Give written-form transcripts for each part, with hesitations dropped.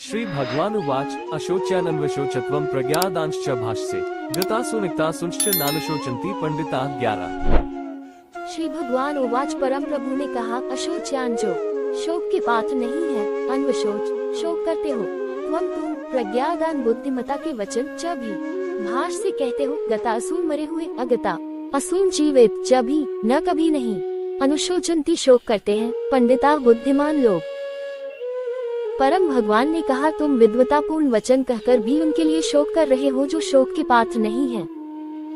श्री भगवान उवाच अशोच्यानन्वशोचत्वं प्रज्ञादांश्च भाष्ये गतासु नानुशोचन्ति पंडिताः 11। श्री भगवान उवाच परम प्रभु ने कहा, अशोच्यान जो शोक के पात्र नहीं है, अनवशोच शोक करते हो, तुम प्रज्ञादान बुद्धिमता के वचन च भी भाष्य से कहते हो, गतासु मरे हुए, अगता असुन जीवित च भी न कभी नहीं, अनुशोचन्ति शोक करते हैं पंडिता बुद्धिमान लोग। परम भगवान ने कहा, तुम विद्वतापूर्ण वचन कहकर भी उनके लिए शोक कर रहे हो जो शोक के पात्र नहीं है।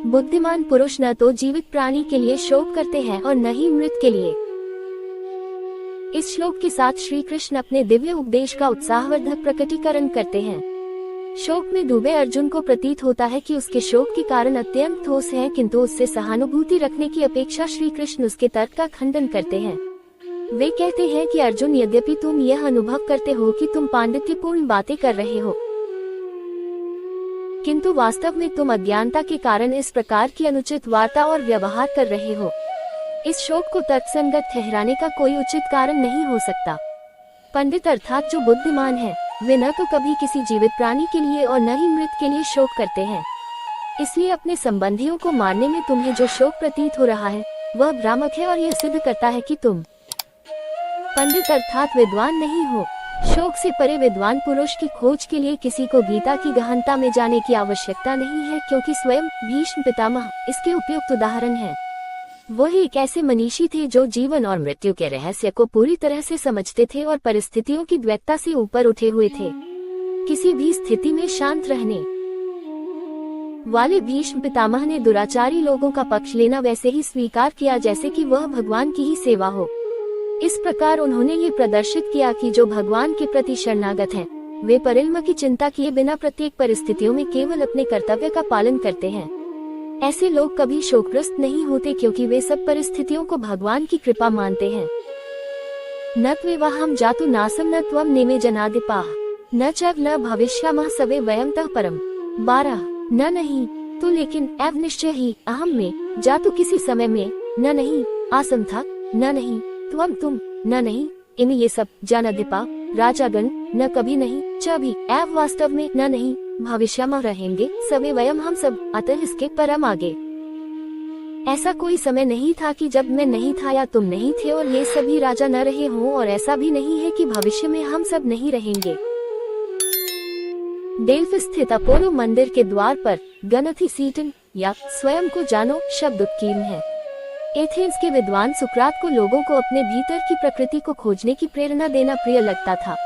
बुद्धिमान पुरुष न तो जीवित प्राणी के लिए शोक करते हैं और न ही मृत के लिए। इस श्लोक के साथ श्री कृष्ण अपने दिव्य उपदेश का उत्साहवर्धक प्रकटीकरण करते हैं। शोक में डूबे अर्जुन को प्रतीत होता है कि उसके शोक के कारण अत्यंत ठोस है, किंतु उससे सहानुभूति रखने की अपेक्षा श्री कृष्ण उसके तर्क का खंडन करते हैं। वे कहते हैं कि अर्जुन, यद्यपि तुम यह अनुभव करते हो कि तुम पांडित्यपूर्ण बातें कर रहे हो, किंतु वास्तव में तुम अज्ञानता के कारण इस प्रकार की अनुचित वार्ता और व्यवहार कर रहे हो। इस शोक को तर्कसंगत ठहराने का कोई उचित कारण नहीं हो सकता। पंडित अर्थात जो बुद्धिमान है, वे न तो कभी किसी जीवित प्राणी के लिए और न ही मृत के लिए शोक करते हैं। इसलिए अपने संबंधियों को मारने में तुम्हें जो शोक प्रतीत हो रहा है वह भ्रामक है और यह सिद्ध करता है कि तुम पंडित अर्थात विद्वान नहीं हो। शोक से परे विद्वान पुरुष की खोज के लिए किसी को गीता की गहनता में जाने की आवश्यकता नहीं है, क्योंकि स्वयं भीष्म पितामह इसके उपयुक्त उदाहरण हैं। वो एक ऐसे मनीषी थे जो जीवन और मृत्यु के रहस्य को पूरी तरह से समझते थे और परिस्थितियों की द्वैतता से ऊपर उठे हुए थे। किसी भी स्थिति में शांत रहने वाले भीष्म पितामह ने दुराचारी लोगों का पक्ष लेना वैसे ही स्वीकार किया जैसे कि वह भगवान की ही सेवा हो। इस प्रकार उन्होंने ये प्रदर्शित किया कि जो भगवान के प्रति शरणागत हैं, वे परिल्म की चिंता किए बिना प्रत्येक परिस्थितियों में केवल अपने कर्तव्य का पालन करते हैं। ऐसे लोग कभी शोकग्रस्त नहीं होते, क्योंकि वे सब परिस्थितियों को भगवान की कृपा मानते हैं। न त्वेवाहं जातु नासं न त्वं नेमे जनादिपाः न च न भविष्यामः सवे वयं तः परम्। 12 न नहीं तो लेकिन एव निश्चय ही अहम में, जातु किसी समय में, न नहीं आसम था, न नहीं त्वम तुम, न नहीं इन्हें ये सब, जनादिपा राजागण न कभी नहीं, च भी एव वास्तव में, न नहीं भविष्यामः रहेंगे, सवे वयम हम सब, अतः इसके परम आगे। ऐसा कोई समय नहीं था कि जब मैं नहीं था या तुम नहीं थे और ये सभी राजा न रहे हों, और ऐसा भी नहीं है कि भविष्य में हम सब नहीं रहेंगे। डेल्फी स्थित अपोलो मंदिर के द्वार पर गणथी सीटन या स्वयं को जानो शब्द उत्कीर्ण है। एथेंस के विद्वान सुकरात को लोगों को अपने भीतर की प्रकृति को खोजने की प्रेरणा देना प्रिय लगता था।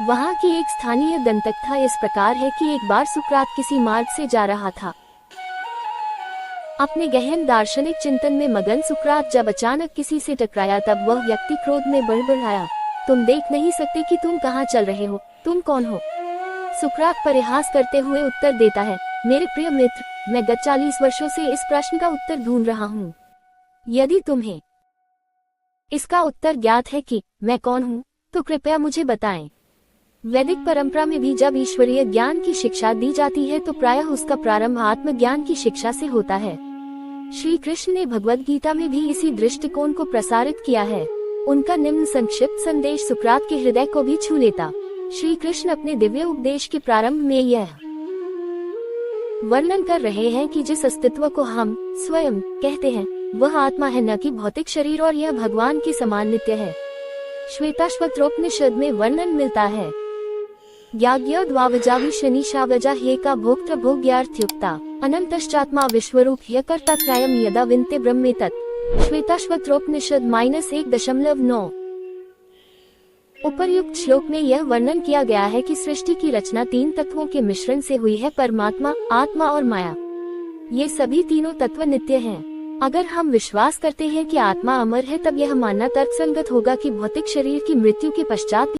वहाँ की एक स्थानीय दंतकथा इस प्रकार है कि एक बार सुकरात किसी मार्ग से जा रहा था। अपने गहन दार्शनिक चिंतन में मगन सुकरात जब अचानक किसी से टकराया, तब वह व्यक्ति क्रोध में बड़बड़ाया, तुम देख नहीं सकते कि तुम कहाँ चल रहे हो, तुम कौन हो? सुकरात परिहास करते हुए उत्तर देता है, मेरे प्रिय मित्र, मैं गत 40 वर्षों से इस प्रश्न का उत्तर ढूंढ रहा हूँ। यदि तुम्हें इसका उत्तर ज्ञात है कि मैं कौन हूँ, तो कृपया मुझे बताएं। वैदिक परंपरा में भी जब ईश्वरीय ज्ञान की शिक्षा दी जाती है तो प्रायः उसका प्रारंभ आत्मज्ञान की शिक्षा से होता है। श्री कृष्ण ने भगवद गीता में भी इसी दृष्टिकोण को प्रसारित किया है। उनका निम्न संक्षिप्त संदेश सुकरात के हृदय को भी छू लेता। श्री कृष्ण अपने दिव्य उपदेश के प्रारंभ में यह वर्णन कर रहे हैं कि जिस अस्तित्व को हम स्वयं कहते हैं वह आत्मा है, न कि भौतिक शरीर, और यह भगवान के समान नित्य है। श्वेताश्वत्रोपनिषद में वर्णन मिलता है, ज्ञाज्ञोद्वावजावि शनिशावजा हे का भोक्तृ भोग्यार्थयुक्ता अनंतश्चात्मा विश्वरूप ह्यकर्ता त्रयम् यदा विन्ते ब्रह्मेतत्। श्वेताश्वत्रोपनिषद -1.9। उपर्युक्त श्लोक में यह वर्णन किया गया है कि सृष्टि की रचना 3 तत्वों के मिश्रण से हुई है, परमात्मा, आत्मा और माया। ये सभी तीनों तत्व नित्य हैं। अगर हम विश्वास करते हैं कि आत्मा अमर है, तब यह मानना तर्कसंगत होगा कि भौतिक शरीर की मृत्यु के पश्चात